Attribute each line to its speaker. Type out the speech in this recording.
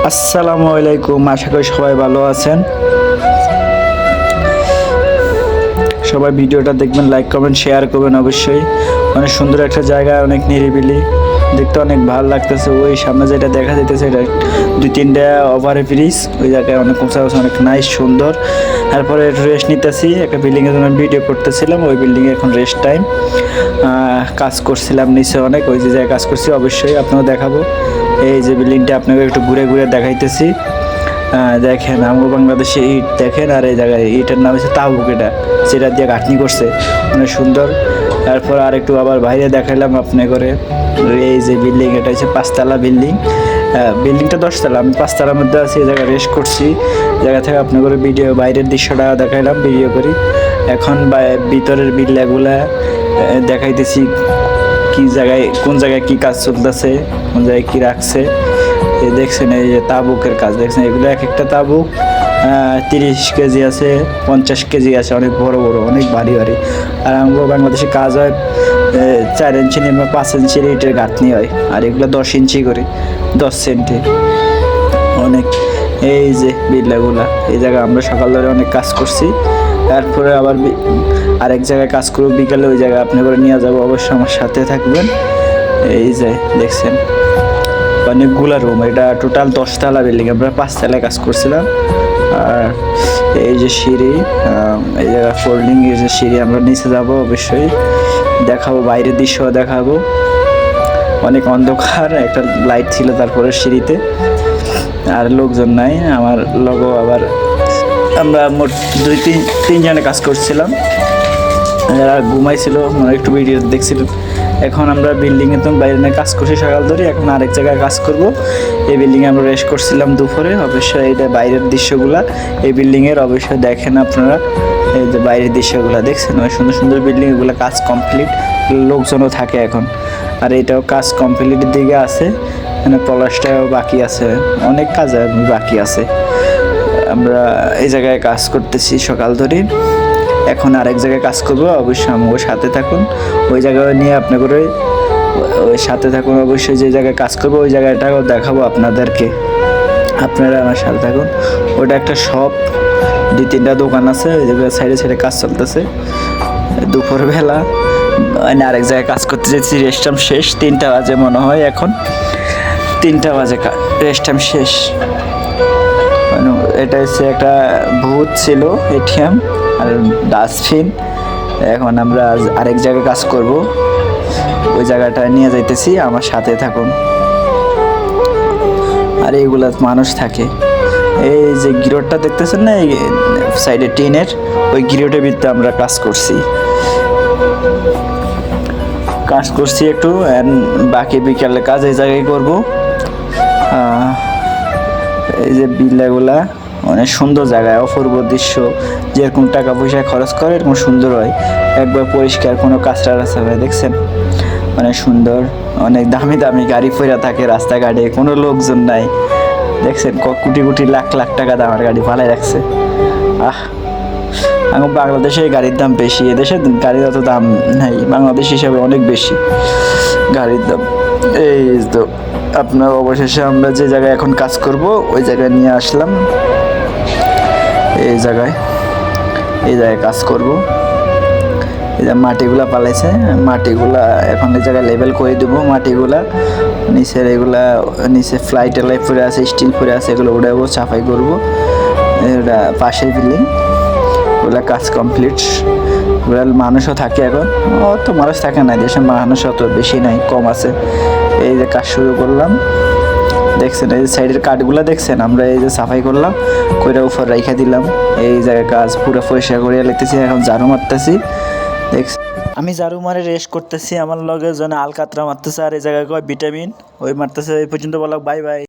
Speaker 1: আসসালামু আলাইকুম, আশা করি সবাই ভালো আছেন। সবাই ভিডিওটা দেখবেন, লাইক করবেন, শেয়ার করবেন অবশ্যই। অনেক সুন্দর একটা জায়গা, অনেক নিরিবিলি, দেখতে অনেক ভালো লাগতেছে। ওই সামনে যেটা দেখা যাইতেছে এটা 2-3টা ওভার ব্রিজ, ওই জায়গায় অনেক উঁচা উঁচা, অনেক নাইস সুন্দর। তারপরে রেস্ট নিতেছি, একটা বিল্ডিংয়ের জন্য ভিডিও করতেছিলাম, ওই বিল্ডিংয়ে এখন রেস্ট টাইম। কাজ করছিলাম নিচে অনেক, ওই যে জায়গায় কাজ করছি অবশ্যই আপনাকে দেখাবো। এই যে বিল্ডিংটা আপনাকে একটু ঘুরে ঘুরে দেখাইতেছি। দেখেন আমগো বাংলাদেশে ইট দেখেন, আর এই জায়গায় ইটের নাম হচ্ছে তাবুক, এটা যেটা দিয়ে গাঁথনি করছে অনেক সুন্দর। তারপর আর একটু আবার বাইরে দেখাইলাম আপনি করে। এই যে বিল্ডিং, এটা হচ্ছে 5তলা বিল্ডিং। বিল্ডিংটা 10তলা, আমি 5তলার মধ্যে আছি, এই জায়গায় রেস্ট করছি। জায়গা থেকে আপনি করে ভিডিও বাইরের দৃশ্যটা দেখাইলাম, ভিডিও করি। এখন ভিতরের বিল্লাগুলা দেখাইতেছি, কি জায়গায় কোন জায়গায় কি কাজ চলতেছে, কোন জায়গায় কি রাখছে। দেখছেন এই যে তাবুকের কাজ দেখছেন, এগুলো এক একটা তাবুক 30 কেজি আছে, 50 কেজি আছে, অনেক বড় বড়, অনেক ভারী ভারী। আর আমাদের বাংলাদেশে কাজ হয় 4 ইঞ্চি বা 5 ইঞ্চির ইটের গাঁথনি হয়, আর এগুলো 10 ইঞ্চি করে, 10 সেন্টি অনেক। এই যে বিল্লাগুলা, এই জায়গায় আমরা সকাল ধরে অনেক কাজ করছি। তারপরে আবার আরেক জায়গায় কাজ করবো বিকালে, ওই জায়গায় আপনি করে নিয়ে যাবো, অবশ্যই আমার সাথে থাকবেন। এই যে দেখছেন অনেকগুলা রুম, এটা টোটাল 10তলা বিল্ডিং, আমরা 5তলায় কাজ করছিলাম। আর এই যে সিঁড়ি, এই জায়গা ফোল্ডিং, এই যে সিঁড়ি, আমরা নিচে যাব অবশ্যই, দেখাবো বাইরের দৃশ্য দেখাবো। অনেক অন্ধকার, একটা লাইট ছিল তারপরে সিঁড়িতে, আর লোকজন নাই আমার লগো। আবার আমরা মোট 2-3 জনে কাজ করছিলাম, যারা ঘুমাইছিল মানে একটু ভিডিও দেখছিল। এখন আমরা বিল্ডিংয়ে তো বাইরে নিয়ে কাজ করছি সকাল ধরে, এখন আরেক জায়গায় কাজ করব। এই বিল্ডিংয়ে আমরা রেস্ট করছিলাম দুপুরে। অবশ্যই এটা বাইরের দৃশ্যগুলা এই বিল্ডিংয়ের অবশ্যই দেখেন আপনারা। এই যে বাইরের দৃশ্যগুলো দেখছেন, ওই সুন্দর সুন্দর বিল্ডিং, এগুলো কাজ কমপ্লিট, লোকজনও থাকে এখন। আর এটাও কাজ কমপ্লিটের দিকে আছে, মানে পলাশটাও বাকি আছে, অনেক কাজ বাকি আছে। আমরা এই জায়গায় কাজ করতেছি সকাল ধরে, এখন আরেক জায়গায় কাজ করবো, অবশ্যই আমার সাথে থাকুন। ওই জায়গায় নিয়ে আপনি করে ওই সাথে থাকুন অবশ্যই, যে জায়গায় কাজ করবো ওই জায়গাটাও দেখাবো আপনাদেরকে, আপনারা আমার সাথে থাকুন। ওটা একটা শপ, 2-3টা দোকান আছে, ওই জায়গায় সাইডে সাইডে কাজ চলতেছে। দুপুরবেলা মানে আরেক জায়গায় কাজ করতে যেছি, রেস্ট টাইম শেষ, 3টা বাজে মনে হয় এখন, 3টা বাজে রেস্ট টাইম শেষ। এটা হচ্ছে একটা ভূত ছিল এটিএম আর ডাস্টবিন। এখন আমরা আরেক জায়গায় কাজ করব, ওই জায়গাটা নিয়ে যাইতেছি, আমার সাথে থাকুন। আর এইগুলা মানুষ থাকে। এই যে গিরোটটা দেখতেছেন না, এই সাইডে টিনের, ওই গিরোটের ভিতরে আমরা কাজ করছি একটু। বাকি বিকালে কাজ এই জায়গায় করব। এই যে বিল্লাগুলা অনেক সুন্দর জায়গায়, অপূর্ব দৃশ্য, যেরকম টাকা পয়সা খরচ করে এরকম সুন্দর হয়, একবার পরিষ্কার, কোনো কাঁচরা রাস্তা হয় দেখছেন, অনেক সুন্দর। অনেক দামি দামি গাড়ি ফেরা থাকে রাস্তাঘাটে, কোনো লোকজন নাই দেখছেন, কোটি কোটি লাখ লাখ টাকা দামের গাড়ি পালাই রাখছে। এখন বাংলাদেশে গাড়ির দাম বেশি, এদেশে গাড়ির অত দাম নাই, বাংলাদেশ হিসাবে অনেক বেশি গাড়ির দাম। এই তো আপনার অবশেষে আমরা যে জায়গায় এখন কাজ করব ওই জায়গায় নিয়ে আসলাম। এই জায়গায় কাজ করব। এই যে মাটিগুলা পালাইছে, মাটিগুলা এখন এই জায়গায় লেবেল করে দেবো। মাটিগুলা নিচের এগুলা নিচে ফ্লাই টেলাই পরে আছে, স্টিল পরে আছে, এগুলো উঠাবো, সাফাই করবো। এটা পাশের বিল্ডিং, ওগুলা কাজ কমপ্লিট। ওগুলা মানুষও থাকে এখন, অত মানুষ থাকে না, দেশের মানুষ অত বেশি নাই, কম আছে। এই যে কাজ শুরু করলাম, দেখছেন এই যে সাইডের কাঠগুলা দেখছেন, আমরা এই যে সাফাই করলাম, কইরা উপর রাইখা দিলাম। এই জায়গায় কাজ পুরো পরিষ্কার করিয়া লিখতেছি, এখন ঝাড়ু মারতেছি। দেখছেন আমি ঝাড়ু মারে রেস্ট করতেছি, আমার লগে জনে আলকাতরা মারতেছে, আর এই জায়গায় কয় ভিটামিন ওই মারতেছে। এই পর্যন্ত বলা, বাই বাই।